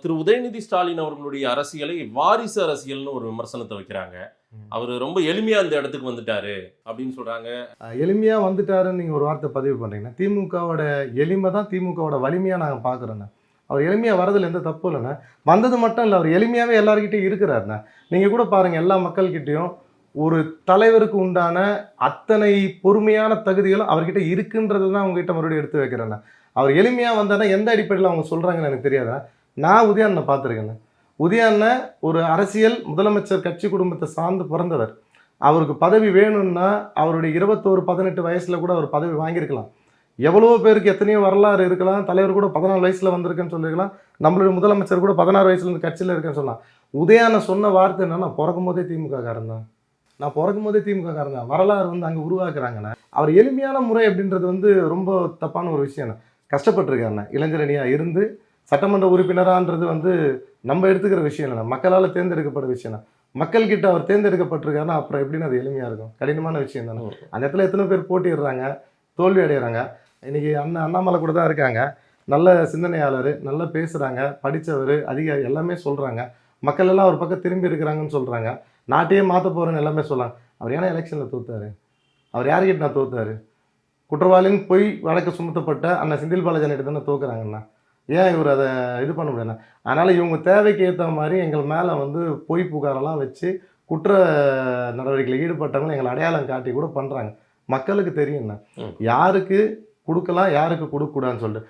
திரு உதயநிதி ஸ்டாலின் அவர்களுடைய அரசியலை வாரிசு அரசியல்னு ஒரு விமர்சனத்தை வைக்கிறாங்க. அவர் ரொம்ப எளிமையா இந்த இடத்துக்கு வந்துட்டாரு அப்படின்னு சொல்றாங்க. எளிமையா வந்துட்டாருன்னு நீங்க ஒரு வார்த்தை பதிவு பண்றீங்கன்னா, திமுகவோட எளிமை தான் திமுகவோட வலிமையா நாங்க பாக்குறோண்ணே. அவர் எளிமையா வரதுல எந்த தப்பு இல்லைண்ணே. வந்தது மட்டும் இல்லை, அவர் எளிமையாவே எல்லார்கிட்டையும் இருக்கிறாருண்ணே. நீங்க கூட பாருங்க, எல்லா மக்கள்கிட்டையும் ஒரு தலைவருக்கு உண்டான அத்தனை பொறுமையான தகுதிகளும் அவர்கிட்ட இருக்குன்றது தான் உங்ககிட்ட மறுபடியும் எடுத்து வைக்கிறேண்ணே. அவர் எளிமையா வந்தானா எந்த அடிப்படையில் அவங்க சொல்றாங்கன்னு எனக்கு தெரியாதா. நான் உதயண்ணனை பார்த்துருக்கேண்ணே. உதயண்ணன் ஒரு அரசியல் முதலமைச்சர் கட்சி குடும்பத்தை சார்ந்து பிறந்தவர். அவருக்கு பதவி வேணும்னா அவருடைய 21, 18 வயசுல கூட அவர் பதவி வாங்கியிருக்கலாம். எவ்வளவோ பேருக்கு எத்தனையோ வரலாறு இருக்கலாம். தலைவர் கூட 14 வயசுல வந்திருக்குன்னு சொல்லியிருக்கலாம். நம்மளுடைய முதலமைச்சர் கூட 16 வயசுல இருந்து கட்சியில் இருக்குன்னு சொல்லலாம். உதயண்ணன் சொன்ன வார்த்தை என்னன்னா, பிறக்கும் போதே திமுக காரன் தான், நான் பிறக்கும் போதே திமுக காரன் தான். வரலாறு அங்கே உருவாக்குறாங்கண்ணே. அவர் எளிமையான முறை அப்படின்றது ரொம்ப தப்பான ஒரு விஷயம். கஷ்டப்பட்டிருக்காருண்ணே. இளைஞரணியா இருந்து சட்டமன்ற உறுப்பினரான்றது நம்ம எடுத்துக்கிற விஷயம் இல்லைண்ணா, மக்களால் தேர்ந்தெடுக்கப்பட்ட விஷயம். மக்கள்கிட்ட அவர் தேர்ந்தெடுக்கப்பட்டிருக்காருன்னா அப்புறம் எப்படின்னு அது எளிமையா இருக்கும்? கடினமான விஷயம் தானே. அந்த இடத்துல எத்தனை பேர் போட்டிடுறாங்க, தோல்வி அடைகிறாங்க. இன்னைக்கு அண்ணாமலை கூட தான் இருக்காங்க. நல்ல சிந்தனையாளர், நல்லா பேசுகிறாங்க, படித்தவர், அதிகாரி, எல்லாமே சொல்கிறாங்க. மக்கள் எல்லாம் ஒரு பக்கம் திரும்பி இருக்கிறாங்கன்னு சொல்கிறாங்க. நாட்டையே மாற்ற போகிறேன்னு எல்லாமே சொல்கிறாங்க. அவர் ஏன்னா எலெக்ஷனில் தோத்தாரு? அவர் யாருக்கிட்ட நான் தோத்தாரு? குற்றவாளின்னு போய் வழக்கு சுமத்தப்பட்ட அண்ணன் செந்தில் பாலாஜி தானே தோக்குறாங்கண்ணா. ஏன் இவர் அதை இது பண்ண முடியல? அதனால் இவங்க தேவைக்கு ஏற்ற மாதிரி எங்கள் மேலே பொய் புகாரெல்லாம் வச்சு குற்ற நடவடிக்கையில் ஈடுபட்டவங்களை எங்களை அடையாளம் காட்டி கூட பண்ணுறாங்க. மக்களுக்கு தெரியும்ண்ணா யாருக்கு கொடுக்கலாம், யாருக்கு கொடுக்கக்கூடாதுன்னு சொல்லிட்டு.